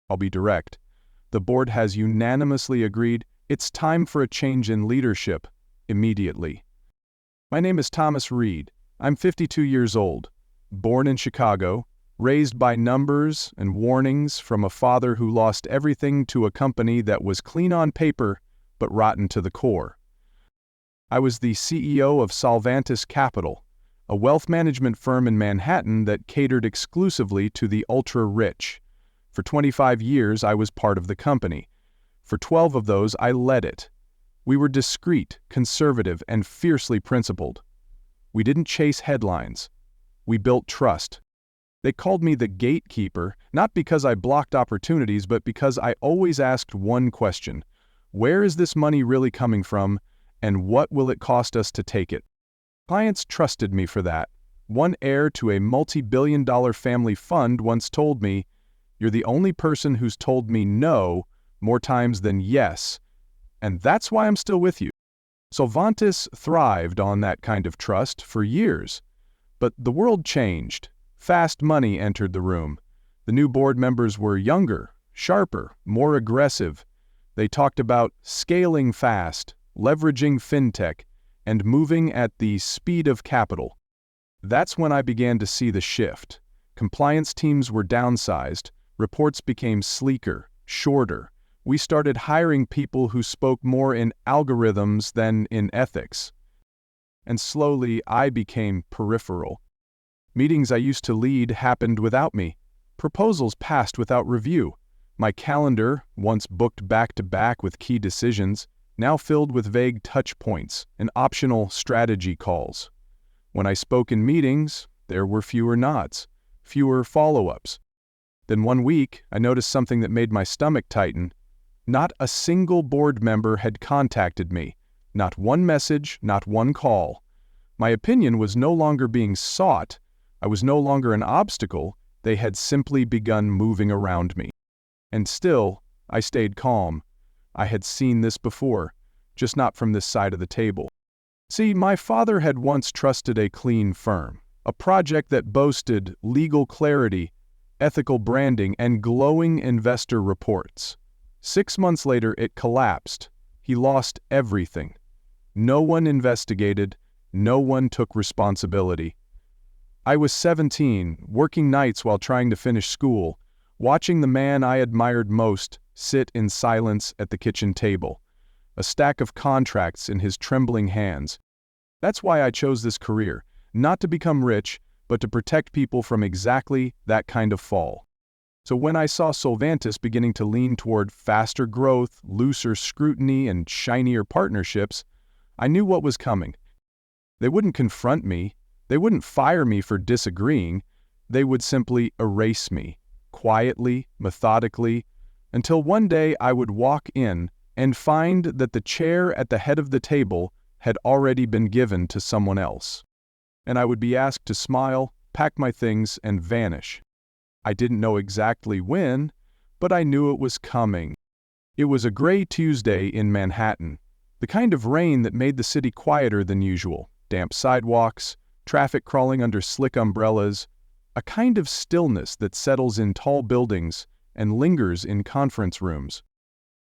I'll be direct. The board has unanimously agreed it's time for a change in leadership, immediately. My name is Thomas Reed. I'm 52 years old, born in Chicago, raised by numbers and warnings from a father who lost everything to a company that was clean on paper but rotten to the core. I was the CEO of Solvantis Capital, a wealth management firm in Manhattan that catered exclusively to the ultra-rich. For 25 years, I was part of the company. For 12 of those, I led it. We were discreet, conservative, and fiercely principled. We didn't chase headlines. We built trust. They called me the gatekeeper, not because I blocked opportunities, but because I always asked one question: where is this money really coming from, and what will it cost us to take it? Clients trusted me for that. One heir to a multi-billion-dollar family fund once told me, "You're the only person who's told me no more times than yes, and that's why I'm still with you." Solvantis thrived on that kind of trust for years. But the world changed. Fast money entered the room. The new board members were younger, sharper, more aggressive. They talked about scaling fast, leveraging fintech, and moving at the speed of capital. That's when I began to see the shift. Compliance teams were downsized, reports became sleeker, shorter. We started hiring people who spoke more in algorithms than in ethics. And slowly I became peripheral. Meetings I used to lead happened without me. Proposals passed without review. My calendar, once booked back-to-back with key decisions, now filled with vague touch points and optional strategy calls. When I spoke in meetings, there were fewer nods, fewer follow-ups. Then one week, I noticed something that made my stomach tighten. Not a single board member had contacted me. Not one message, not one call. My opinion was no longer being sought. I was no longer an obstacle. They had simply begun moving around me. And still, I stayed calm. I had seen this before, just not from this side of the table. See, my father had once trusted a clean firm, a project that boasted legal clarity, ethical branding, and glowing investor reports. 6 months later, it collapsed. He lost everything. No one investigated. No one took responsibility. I was 17, working nights while trying to finish school, watching the man I admired most sit in silence at the kitchen table, a stack of contracts in his trembling hands. That's why I chose this career, not to become rich, but to protect people from exactly that kind of fall. So when I saw Solvantis beginning to lean toward faster growth, looser scrutiny, and shinier partnerships, I knew what was coming. They wouldn't confront me. They wouldn't fire me for disagreeing. They would simply erase me, quietly, methodically, until one day I would walk in and find that the chair at the head of the table had already been given to someone else. And I would be asked to smile, pack my things, and vanish. I didn't know exactly when, but I knew it was coming. It was a gray Tuesday in Manhattan, the kind of rain that made the city quieter than usual. Damp sidewalks, traffic crawling under slick umbrellas, a kind of stillness that settles in tall buildings and lingers in conference rooms.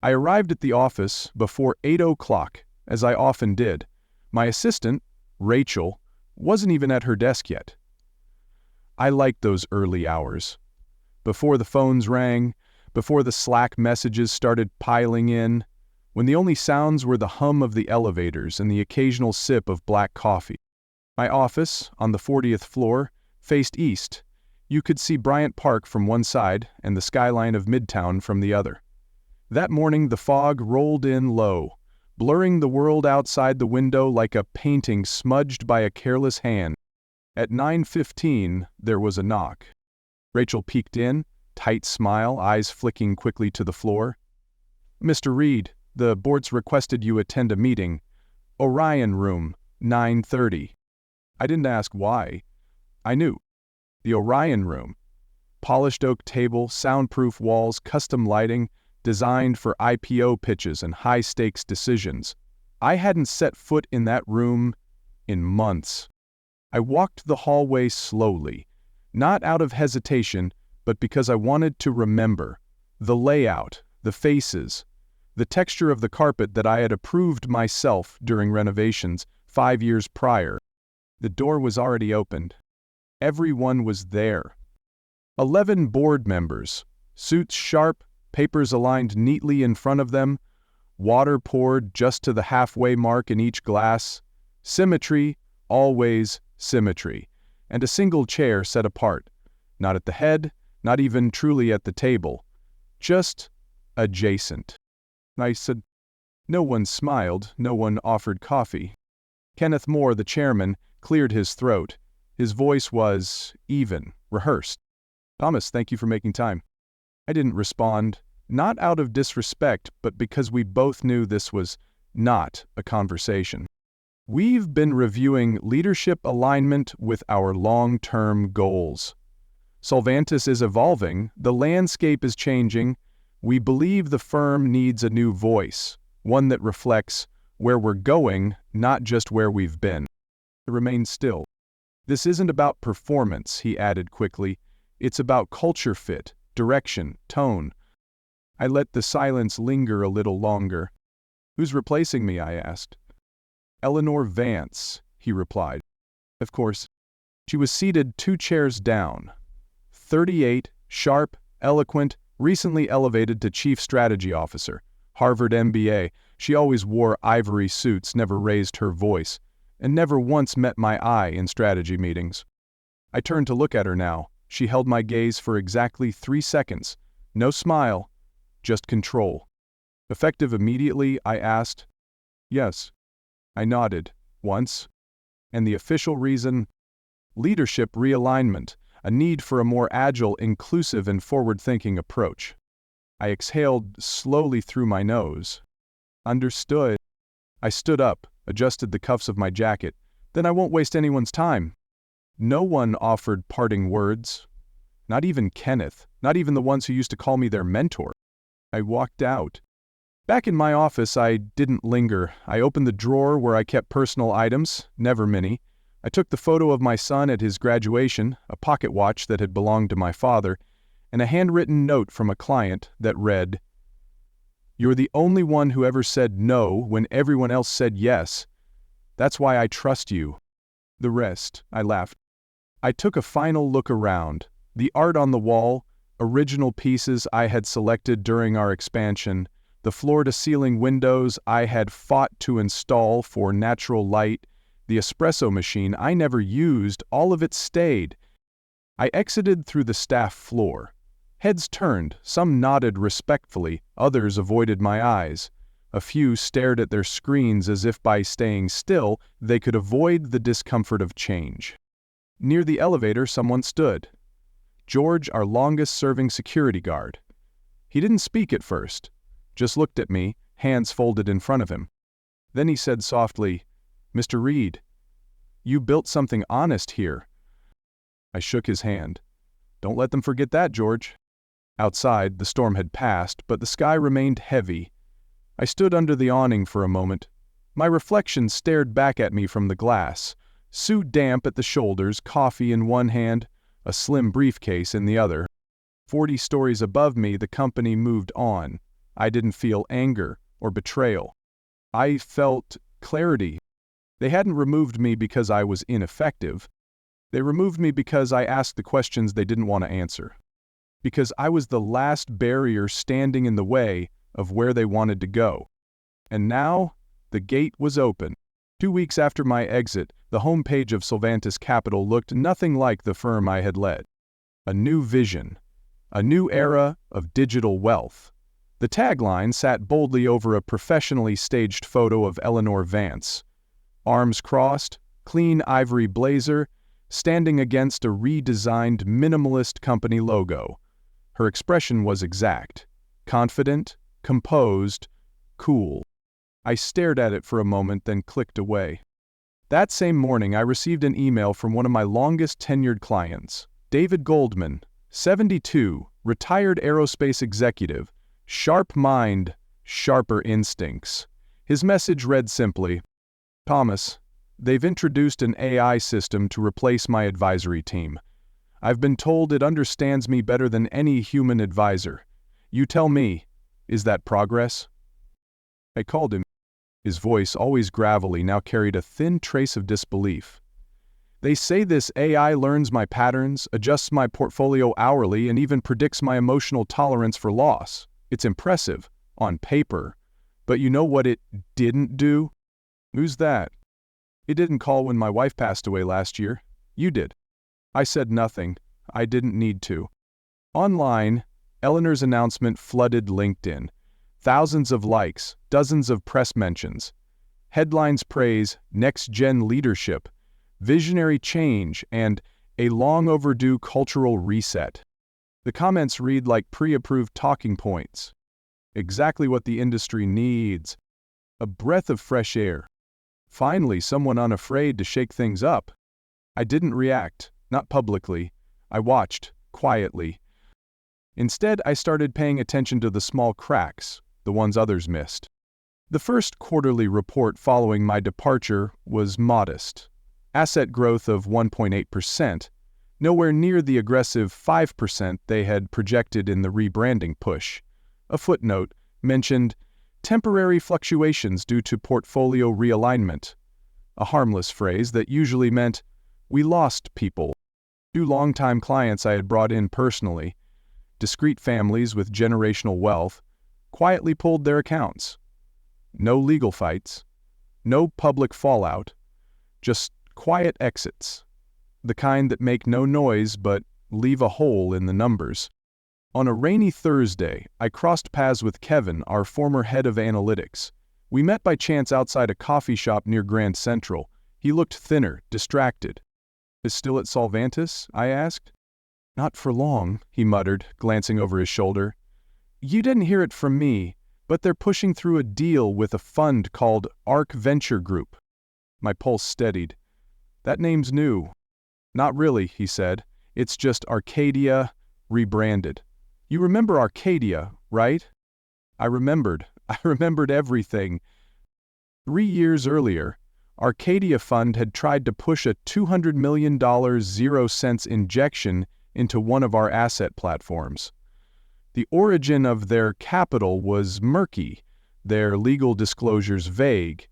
I arrived at the office before 8 o'clock, as I often did. My assistant, Rachel, wasn't even at her desk yet. I liked those early hours. Before the phones rang, before the Slack messages started piling in, when the only sounds were the hum of the elevators and the occasional sip of black coffee. My office, on the 40th floor, faced east. You could see Bryant Park from one side and the skyline of Midtown from the other. That morning the fog rolled in low, blurring the world outside the window like a painting smudged by a careless hand. At 9:15, there was a knock. Rachel peeked in, tight smile, eyes flicking quickly to the floor. "Mr. Reed, the board's requested you attend a meeting. Orion Room, 9:30. I didn't ask why. I knew. The Orion Room. Polished oak table, soundproof walls, custom lighting, designed for IPO pitches and high-stakes decisions. I hadn't set foot in that room in months. I walked the hallway slowly, not out of hesitation, but because I wanted to remember. The layout, the faces, the texture of the carpet that I had approved myself during renovations 5 years prior. The door was already opened. Everyone was there. 11 board members, suits sharp, papers aligned neatly in front of them, water poured just to the halfway mark in each glass, symmetry, always symmetry, and a single chair set apart, not at the head, not even truly at the table, just adjacent. I said, no one smiled, no one offered coffee. Kenneth Moore, the chairman, cleared his throat. His voice was even, rehearsed. Thomas, thank you for making time. I didn't respond, not out of disrespect, but because we both knew this was not a conversation. We've been reviewing leadership alignment with our long-term goals. Solvantis is evolving, the landscape is changing. We believe the firm needs a new voice, one that reflects where we're going, not just where we've been. Remain still. This isn't about performance, he added quickly. It's about culture fit, direction, tone. I let the silence linger a little longer. Who's replacing me, I asked. Eleanor Vance, he replied. Of course. She was seated 2 chairs down. 38, sharp, eloquent, recently elevated to Chief Strategy Officer. Harvard MBA, she always wore ivory suits, never raised her voice, and never once met my eye in strategy meetings. I turned to look at her now. She held my gaze for exactly 3 seconds. No smile, just control. Effective immediately, I asked. Yes. I nodded, once. And the official reason? Leadership realignment, a need for a more agile, inclusive, and forward-thinking approach. I exhaled slowly through my nose. Understood. I stood up, adjusted the cuffs of my jacket. Then I won't waste anyone's time. No one offered parting words. Not even Kenneth, not even the ones who used to call me their mentor. I walked out. Back in my office, I didn't linger. I opened the drawer where I kept personal items, never many. I took the photo of my son at his graduation, a pocket watch that had belonged to my father, and a handwritten note from a client that read, "You're the only one who ever said no when everyone else said yes. That's why I trust you." The rest, I laughed. I took a final look around. The art on the wall, original pieces I had selected during our expansion, the floor-to-ceiling windows I had fought to install for natural light, the espresso machine I never used, all of it stayed. I exited through the staff floor. Heads turned, some nodded respectfully, others avoided my eyes. A few stared at their screens as if by staying still they could avoid the discomfort of change. Near the elevator, someone stood. George, our longest-serving security guard. He didn't speak at first, just looked at me, hands folded in front of him. Then he said softly, "Mr. Reed, you built something honest here." I shook his hand. "Don't let them forget that, George." Outside, the storm had passed, but the sky remained heavy. I stood under the awning for a moment. My reflection stared back at me from the glass, suit damp at the shoulders, coffee in one hand, a slim briefcase in the other. 40 stories above me, the company moved on. I didn't feel anger or betrayal. I felt clarity. They hadn't removed me because I was ineffective. They removed me because I asked the questions they didn't want to answer. Because I was the last barrier standing in the way of where they wanted to go. And now, the gate was open. 2 weeks after my exit, the homepage of Solvantis Capital looked nothing like the firm I had led. A new vision. A new era of digital wealth. The tagline sat boldly over a professionally staged photo of Eleanor Vance. Arms crossed, clean ivory blazer, standing against a redesigned minimalist company logo. Her expression was exact. Confident, composed, cool. I stared at it for a moment, then clicked away. That same morning, I received an email from one of my longest-tenured clients, David Goldman, 72, retired aerospace executive, sharp mind, sharper instincts. His message read simply, "Thomas, they've introduced an AI system to replace my advisory team. I've been told it understands me better than any human advisor. You tell me, is that progress? I called him. His voice, always gravelly, now carried a thin trace of disbelief. They say this AI learns my patterns, adjusts my portfolio hourly, and even predicts my emotional tolerance for loss. It's impressive, on paper. But you know what it didn't do? Who's that? It didn't call when my wife passed away last year. You did. I said nothing. I didn't need to. Online, Eleanor's announcement flooded LinkedIn. Thousands of likes, dozens of press mentions. Headlines praise next-gen leadership, visionary change, and a long-overdue cultural reset. The comments read like pre-approved talking points. Exactly what the industry needs. A breath of fresh air. Finally, someone unafraid to shake things up. I didn't react, not publicly. I watched, quietly. Instead, I started paying attention to the small cracks, the ones others missed. The first quarterly report following my departure was modest. Asset growth of 1.8%, nowhere near the aggressive 5% they had projected in the rebranding push. A footnote mentioned temporary fluctuations due to portfolio realignment, a harmless phrase that usually meant we lost people. 2 longtime clients I had brought in personally, discreet families with generational wealth, quietly pulled their accounts. No legal fights, no public fallout, just quiet exits, the kind that make no noise but leave a hole in the numbers. On a rainy Thursday, I crossed paths with Kevin, our former head of analytics. We met by chance outside a coffee shop near Grand Central. He looked thinner, distracted. Is still at Solvantis? I asked. Not for long, he muttered, glancing over his shoulder. You didn't hear it from me, but they're pushing through a deal with a fund called ARC Venture Group. My pulse steadied. That name's new. Not really, he said. It's just Arcadia rebranded. You remember Arcadia, right? I remembered everything. 3 years earlier, Arcadia Fund had tried to push a $200 million 0-cents injection into one of our asset platforms. The origin of their capital was murky, their legal disclosures vague,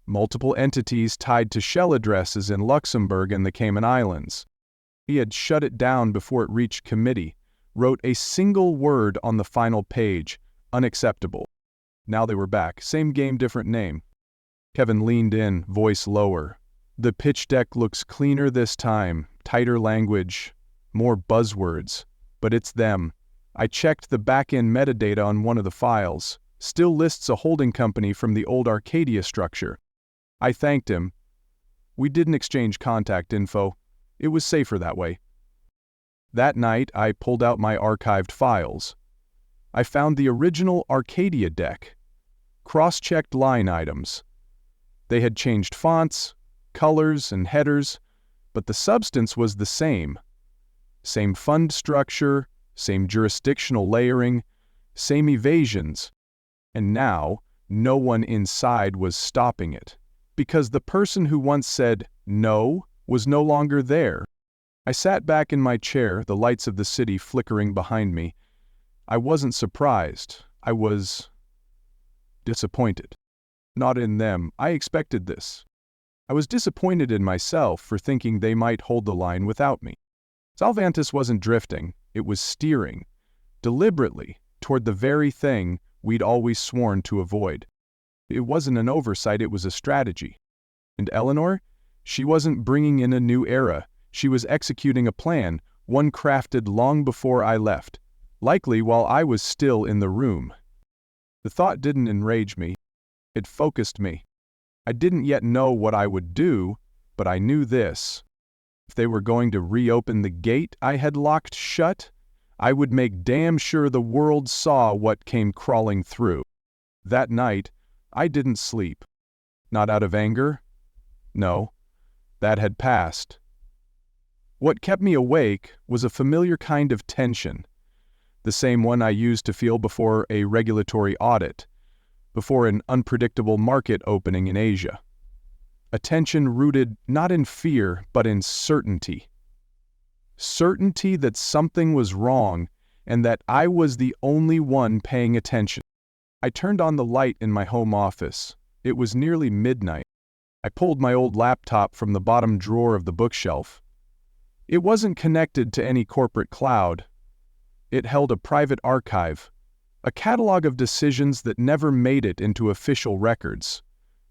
multiple entities tied to shell addresses in Luxembourg and the Cayman Islands. He had shut it down before it reached committee, wrote a single word on the final page, unacceptable. Now they were back, same game, different name. Kevin leaned in, voice lower. The pitch deck looks cleaner this time, tighter language, more buzzwords, but it's them. I checked the back-end metadata on one of the files, still lists a holding company from the old Arcadia structure. I thanked him. We didn't exchange contact info. It was safer that way. That night, I pulled out my archived files. I found the original Arcadia deck, cross-checked line items. They had changed fonts, colors, and headers, but the substance was the same. Same fund structure, same jurisdictional layering, same evasions. And now, no one inside was stopping it, because the person who once said no was no longer there. I sat back in my chair, the lights of the city flickering behind me. I wasn't surprised. I was disappointed. Not in them. I expected this. I was disappointed in myself for thinking they might hold the line without me. Solvantis wasn't drifting. It was steering, deliberately, toward the very thing we'd always sworn to avoid. It wasn't an oversight, it was a strategy. And Eleanor? She wasn't bringing in a new era. She was executing a plan, one crafted long before I left, likely while I was still in the room. The thought didn't enrage me. It focused me. I didn't yet know what I would do, but I knew this. If they were going to reopen the gate I had locked shut, I would make damn sure the world saw what came crawling through. That night, I didn't sleep. Not out of anger. No, that had passed. What kept me awake was a familiar kind of tension, the same one I used to feel before a regulatory audit, before an unpredictable market opening in Asia. A tension rooted not in fear, but in certainty. Certainty that something was wrong, and that I was the only one paying attention. I turned on the light in my home office. It was nearly midnight. I pulled my old laptop from the bottom drawer of the bookshelf. It wasn't connected to any corporate cloud. It held a private archive, a catalog of decisions that never made it into official records.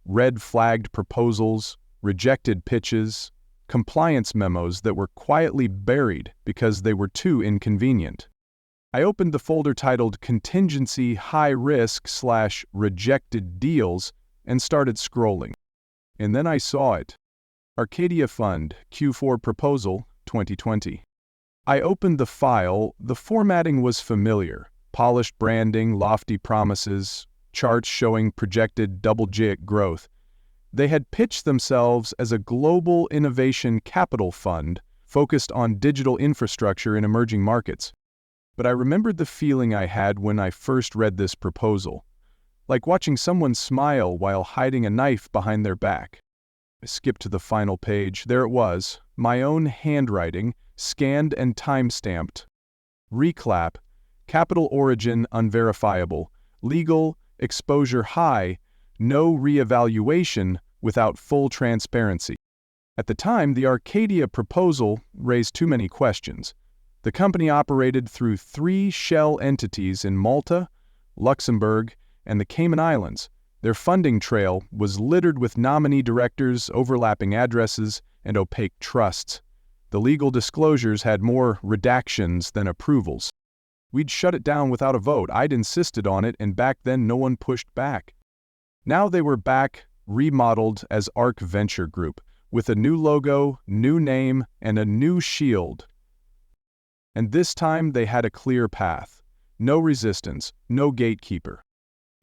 Red-flagged proposals, rejected pitches, compliance memos that were quietly buried because they were too inconvenient. I opened the folder titled Contingency High Risk/Rejected Deals and started scrolling. And then I saw it. Arcadia Fund, Q4 Proposal, 2020. I opened the file. The formatting was familiar. Polished branding, lofty promises, charts showing projected double-digit growth. They had pitched themselves as a global innovation capital fund focused on digital infrastructure in emerging markets. But I remembered the feeling I had when I first read this proposal, like watching someone smile while hiding a knife behind their back. I skipped to the final page. There it was, my own handwriting, scanned and time-stamped. Reclap, capital origin unverifiable, legal, exposure high, no reevaluation without full transparency. At the time, the Arcadia proposal raised too many questions. The company operated through 3 shell entities in Malta, Luxembourg, and the Cayman Islands. Their funding trail was littered with nominee directors, overlapping addresses, and opaque trusts. The legal disclosures had more redactions than approvals. We'd shut it down without a vote. I'd insisted on it, and back then no one pushed back. Now they were back, remodeled as ARC Venture Group, with a new logo, new name, and a new shield. And this time they had a clear path. No resistance, no gatekeeper.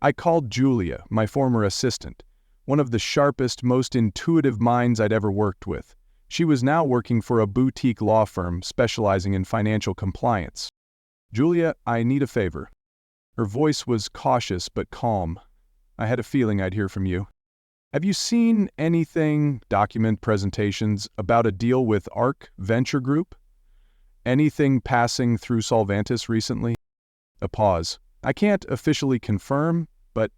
I called Julia, my former assistant, one of the sharpest, most intuitive minds I'd ever worked with. She was now working for a boutique law firm specializing in financial compliance. "Julia, I need a favor." Her voice was cautious but calm. "I had a feeling I'd hear from you. Have you seen anything, document presentations, about a deal with ARC Venture Group? Anything passing through Solvantis recently?" A pause. "I can't officially confirm, but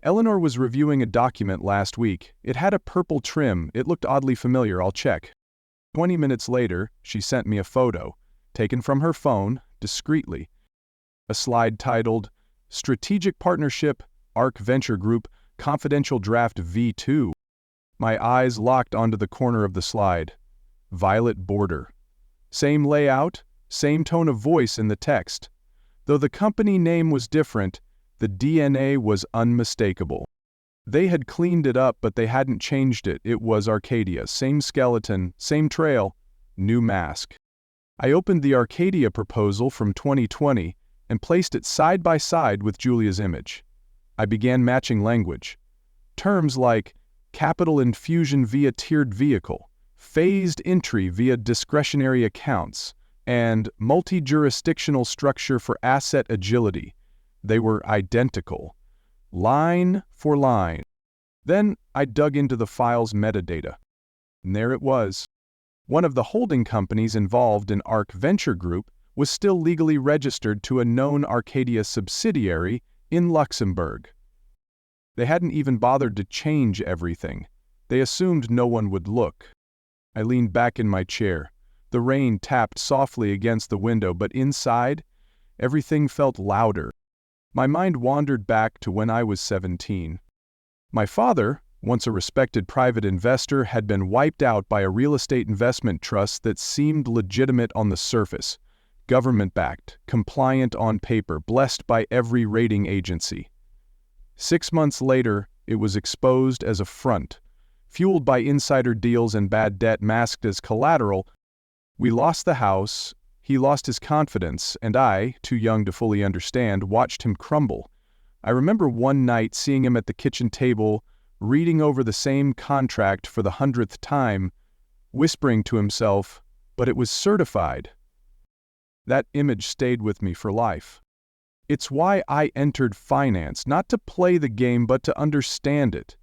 Eleanor was reviewing a document last week. It had a purple trim. It looked oddly familiar. I'll check." 20 minutes later, she sent me a photo, taken from her phone, discreetly. A slide titled, "Strategic Partnership, ARC Venture Group, Confidential Draft V2. My eyes locked onto the corner of the slide. Violet border. Same layout, same tone of voice in the text. Though the company name was different, the DNA was unmistakable. They had cleaned it up, but they hadn't changed it. It was Arcadia. Same skeleton, same trail, new mask. I opened the Arcadia proposal from 2020 and placed it side by side with Julia's image. I began matching language. Terms like capital infusion via tiered vehicle, phased entry via discretionary accounts, and multi-jurisdictional structure for asset agility. They were identical, line for line. Then I dug into the file's metadata. And there it was. One of the holding companies involved in ARC Venture Group was still legally registered to a known Arcadia subsidiary in Luxembourg. They hadn't even bothered to change everything. They assumed no one would look. I leaned back in my chair. The rain tapped softly against the window, but inside, everything felt louder. My mind wandered back to when I was 17. My father, once a respected private investor, had been wiped out by a real estate investment trust that seemed legitimate on the surface, government-backed, compliant on paper, blessed by every rating agency. 6 months later, it was exposed as a front, fueled by insider deals and bad debt masked as collateral. We lost the house, he lost his confidence, and I, too young to fully understand, watched him crumble. I remember one night seeing him at the kitchen table, reading over the same contract for the 100th time, whispering to himself, "But it was certified." That image stayed with me for life. It's why I entered finance, not to play the game but to understand it,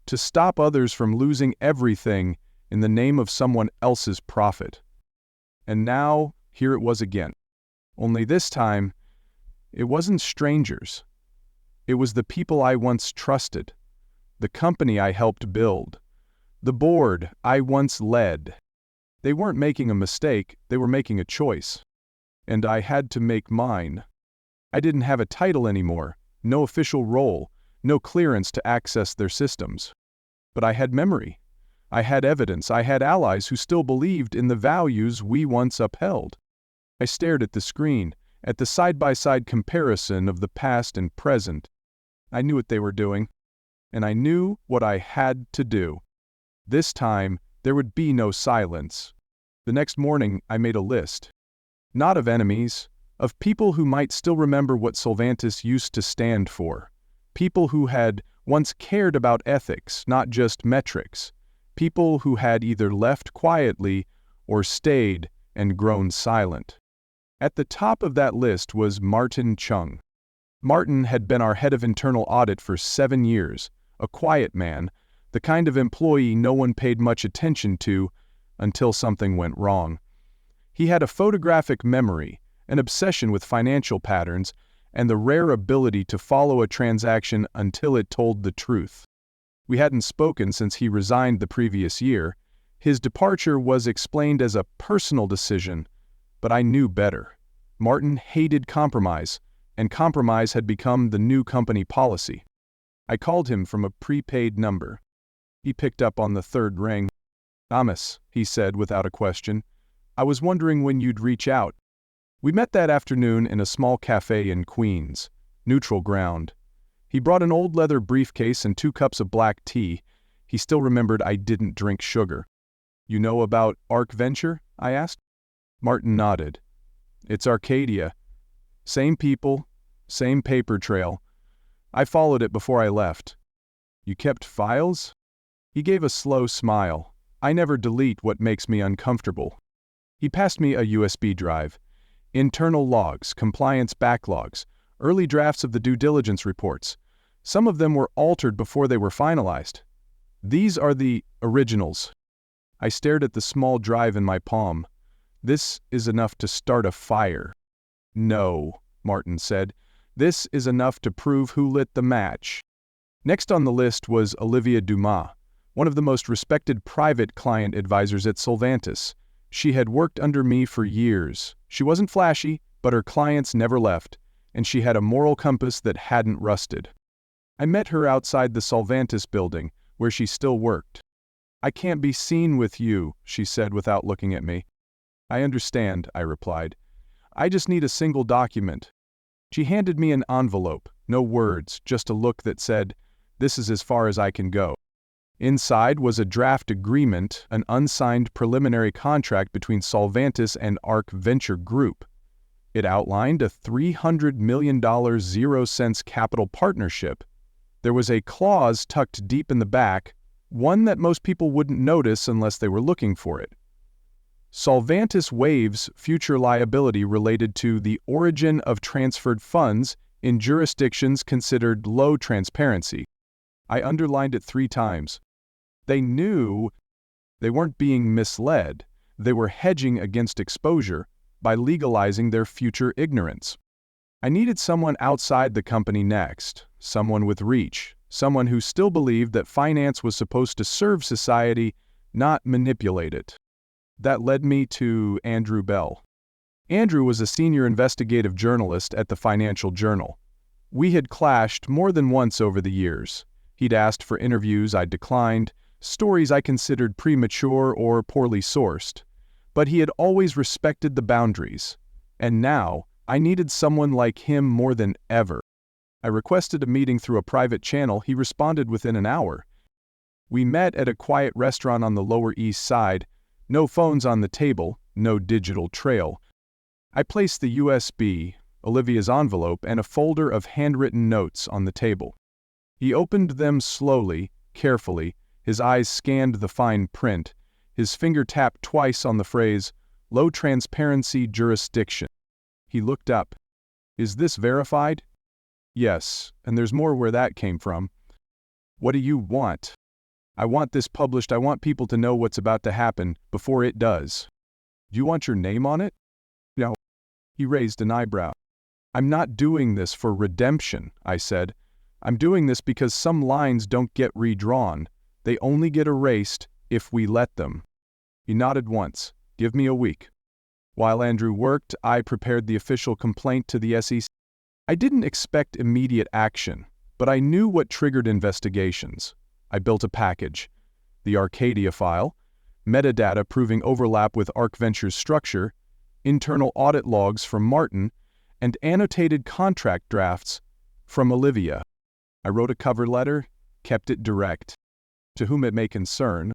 to stop others from losing everything in the name of someone else's profit. And now, here it was again. Only this time, it wasn't strangers. It was the people I once trusted, the company I helped build, the board I once led. They weren't making a mistake, they were making a choice. And I had to make mine. I didn't have a title anymore, no official role, no clearance to access their systems. But I had memory. I had evidence. I had allies who still believed in the values we once upheld. I stared at the screen, at the side-by-side comparison of the past and present. I knew what they were doing, and I knew what I had to do. This time, there would be no silence. The next morning, I made a list. Not of enemies, of people who might still remember what Solvantis used to stand for. People who had once cared about ethics, not just metrics. People who had either left quietly or stayed and grown silent. At the top of that list was Martin Chung. Martin had been our head of internal audit for 7 years, a quiet man, the kind of employee no one paid much attention to until something went wrong. He had a photographic memory, an obsession with financial patterns, and the rare ability to follow a transaction until it told the truth. We hadn't spoken since he resigned the previous year. His departure was explained as a personal decision, but I knew better. Martin hated compromise, and compromise had become the new company policy. I called him from a prepaid number. He picked up on the third ring. "Thomas," he said without a question, "I was wondering when you'd reach out." We met that afternoon in a small cafe in Queens, neutral ground. He brought an old leather briefcase and 2 cups of black tea. He still remembered I didn't drink sugar. "You know about Arc Venture?" I asked. Martin nodded. "It's Arcadia. Same people, same paper trail. I followed it before I left." "You kept files?" He gave a slow smile. "I never delete what makes me uncomfortable." He passed me a USB drive. Internal logs, compliance backlogs, early drafts of the due diligence reports. Some of them were altered before they were finalized. "These are the originals." I stared at the small drive in my palm. "This is enough to start a fire." "No," Martin said. "This is enough to prove who lit the match." Next on the list was Olivia Dumas, one of the most respected private client advisors at Solvantis. She had worked under me for years. She wasn't flashy, but her clients never left, and she had a moral compass that hadn't rusted. I met her outside the Solvantis building, where she still worked. "I can't be seen with you," she said without looking at me. "I understand," I replied. "I just need a single document." She handed me an envelope, no words, just a look that said, "This is as far as I can go." Inside was a draft agreement, an unsigned preliminary contract between Solvantis and Arc Venture Group. It outlined a $300 million 0-cents capital partnership. There was a clause tucked deep in the back, one that most people wouldn't notice unless they were looking for it. Solvantis waives future liability related to the origin of transferred funds in jurisdictions considered low transparency. I underlined it 3 times. They knew they weren't being misled. They were hedging against exposure by legalizing their future ignorance. I needed someone outside the company next, someone with reach, someone who still believed that finance was supposed to serve society, not manipulate it. That led me to Andrew Bell. Andrew was a senior investigative journalist at the Financial Journal. We had clashed more than once over the years. He'd asked for interviews I declined, stories I considered premature or poorly sourced. But he had always respected the boundaries. And now, I needed someone like him more than ever. I requested a meeting through a private channel. He responded within an hour. We met at a quiet restaurant on the Lower East Side. No phones on the table, no digital trail. I placed the USB, Olivia's envelope, and a folder of handwritten notes on the table. He opened them slowly, carefully. His eyes scanned the fine print. His finger tapped twice on the phrase, "Low transparency jurisdiction." He looked up. "Is this verified?" "Yes, and there's more where that came from." "What do you want?" "I want this published. I want people to know what's about to happen before it does." "Do you want your name on it?" "No." He raised an eyebrow. "I'm not doing this for redemption," I said. "I'm doing this because some lines don't get redrawn. They only get erased if we let them." He nodded once. "Give me a week." While Andrew worked, I prepared the official complaint to the SEC. I didn't expect immediate action, but I knew what triggered investigations. I built a package. The Arcadia file, metadata proving overlap with ARC Ventures' structure, internal audit logs from Martin, and annotated contract drafts from Olivia. I wrote a cover letter, kept it direct. To whom it may concern.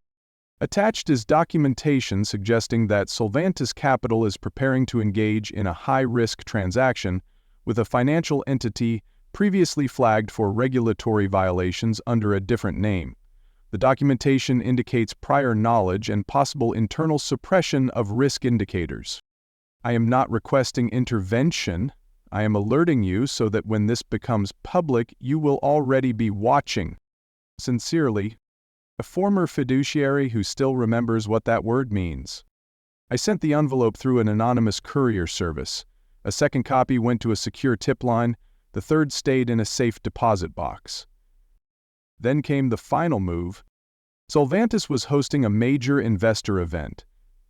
Attached is documentation suggesting that Solvantis Capital is preparing to engage in a high-risk transaction with a financial entity previously flagged for regulatory violations under a different name. The documentation indicates prior knowledge and possible internal suppression of risk indicators. I am not requesting intervention. I am alerting you so that when this becomes public, you will already be watching. Sincerely, a former fiduciary who still remembers what that word means. I sent the envelope through an anonymous courier service. A second copy went to a secure tip line. The third stayed in a safe deposit box. Then came the final move. Solvantis was hosting a major investor event,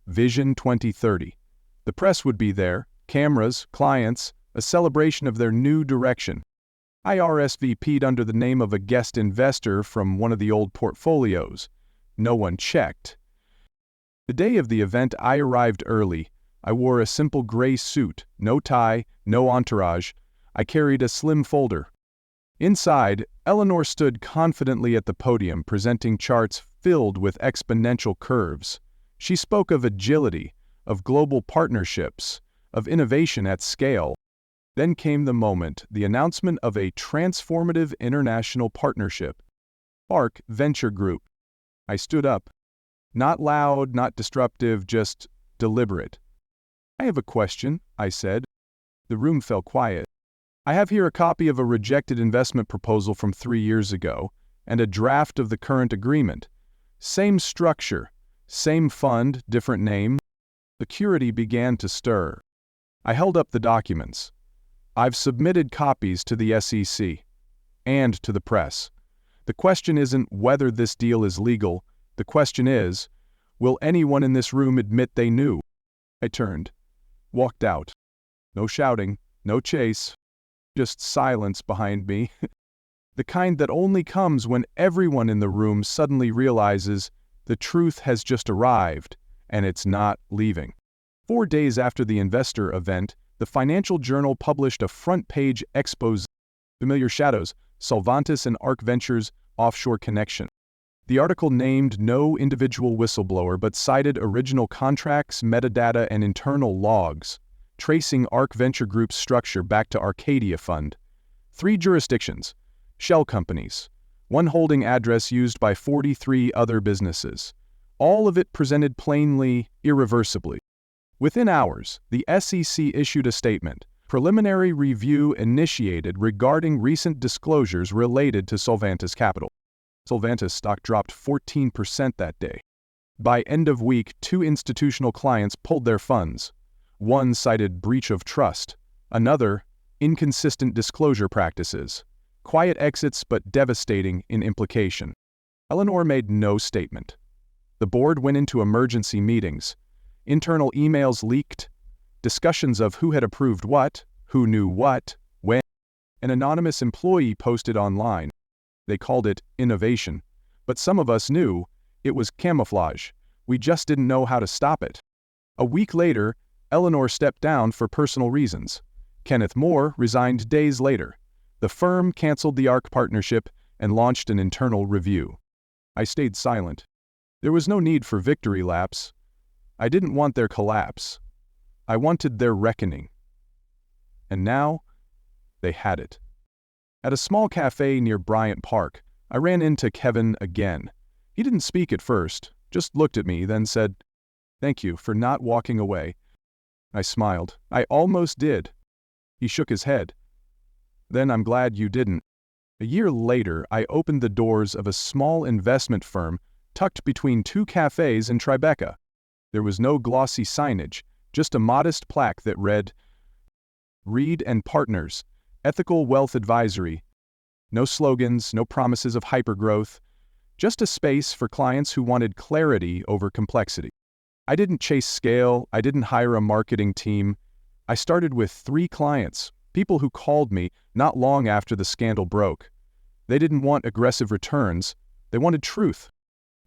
Vision 2030. The press would be there, cameras, clients, a celebration of their new direction. I RSVP'd under the name of a guest investor from one of the old portfolios. No one checked. The day of the event, I arrived early. I wore a simple gray suit, no tie, no entourage. I carried a slim folder. Inside, Eleanor stood confidently at the podium presenting charts filled with exponential curves. She spoke of agility, of global partnerships, of innovation at scale. Then came the moment, the announcement of a transformative international partnership. ARC Venture Group. I stood up. Not loud, not disruptive, just deliberate. "I have a question," I said. The room fell quiet. "I have here a copy of a rejected investment proposal from 3 years ago, and a draft of the current agreement. Same structure, same fund, different name." Security began to stir. I held up the documents. "I've submitted copies to the SEC and to the press. The question isn't whether this deal is legal. The question is, will anyone in this room admit they knew?" I turned, walked out. No shouting, no chase, just silence behind me. The kind that only comes when everyone in the room suddenly realizes the truth has just arrived and it's not leaving. 4 days after the investor event, the Financial Journal published a front-page expose. Familiar shadows, Solvantis and ARC Ventures offshore connection. The article named no individual whistleblower but cited original contracts, metadata, and internal logs, tracing ARC Venture Group's structure back to Arcadia Fund. 3 jurisdictions, shell companies, 1 holding address used by 43 other businesses. All of it presented plainly, irreversibly. Within hours, the SEC issued a statement. Preliminary review initiated regarding recent disclosures related to Solvantis Capital. Solvantis stock dropped 14% that day. By end of week, 2 institutional clients pulled their funds. One cited breach of trust. Another, inconsistent disclosure practices. Quiet exits but devastating in implication. Eleanor made no statement. The board went into emergency meetings. Internal emails leaked. Discussions of who had approved what, who knew what, when. An anonymous employee posted online. They called it innovation. But some of us knew it was camouflage. We just didn't know how to stop it. A week later, Eleanor stepped down for personal reasons. Kenneth Moore resigned days later. The firm canceled the ARC partnership and launched an internal review. I stayed silent. There was no need for victory laps. I didn't want their collapse. I wanted their reckoning. And now, they had it. At a small cafe near Bryant Park, I ran into Kevin again. He didn't speak at first, just looked at me, then said, "Thank you for not walking away." I smiled. "I almost did." He shook his head. "Then I'm glad you didn't." A year later, I opened the doors of a small investment firm tucked between 2 cafes in Tribeca. There was no glossy signage, just a modest plaque that read, Reed and Partners, Ethical Wealth Advisory. No slogans, no promises of hypergrowth, just a space for clients who wanted clarity over complexity. I didn't chase scale, I didn't hire a marketing team. I started with 3 clients, people who called me not long after the scandal broke. They didn't want aggressive returns, they wanted truth.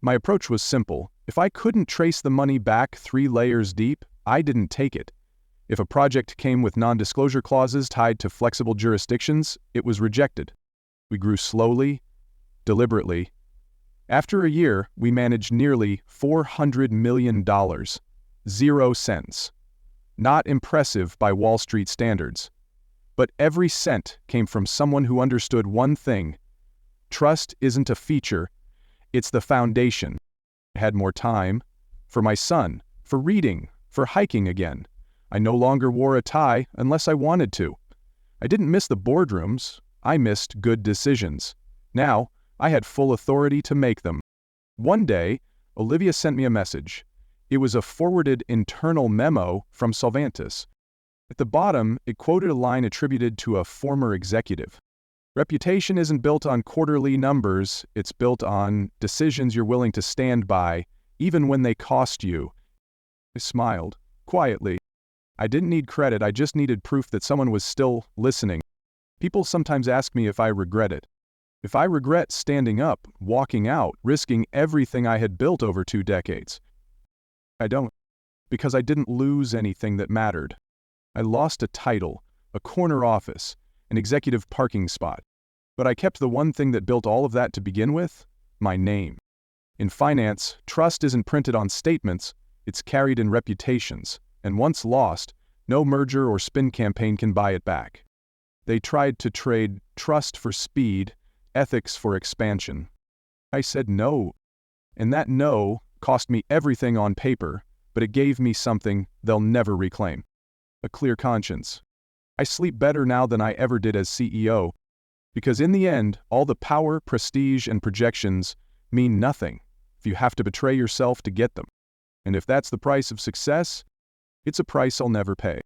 My approach was simple. If I couldn't trace the money back 3 layers deep, I didn't take it. If a project came with non-disclosure clauses tied to flexible jurisdictions, it was rejected. We grew slowly, deliberately. After a year, we managed nearly $400 million. 0 cents. Not impressive by Wall Street standards. But every cent came from someone who understood one thing. Trust isn't a feature, it's the foundation. I had more time. For my son, for reading, for hiking again. I no longer wore a tie unless I wanted to. I didn't miss the boardrooms, I missed good decisions. Now, I had full authority to make them. One day, Olivia sent me a message. It was a forwarded internal memo from Solvantis. At the bottom, it quoted a line attributed to a former executive. Reputation isn't built on quarterly numbers, it's built on decisions you're willing to stand by, even when they cost you. I smiled, quietly. I didn't need credit, I just needed proof that someone was still listening. People sometimes ask me if I regret it. If I regret standing up, walking out, risking everything I had built over 2 decades. I don't. Because I didn't lose anything that mattered. I lost a title, a corner office, an executive parking spot. But I kept the one thing that built all of that to begin with, my name. In finance, trust isn't printed on statements, it's carried in reputations. And once lost, no merger or spin campaign can buy it back. They tried to trade trust for speed, ethics for expansion. I said no. And that no cost me everything on paper, but it gave me something they'll never reclaim. A clear conscience. I sleep better now than I ever did as CEO, because in the end, all the power, prestige, and projections mean nothing if you have to betray yourself to get them. And if that's the price of success, it's a price I'll never pay.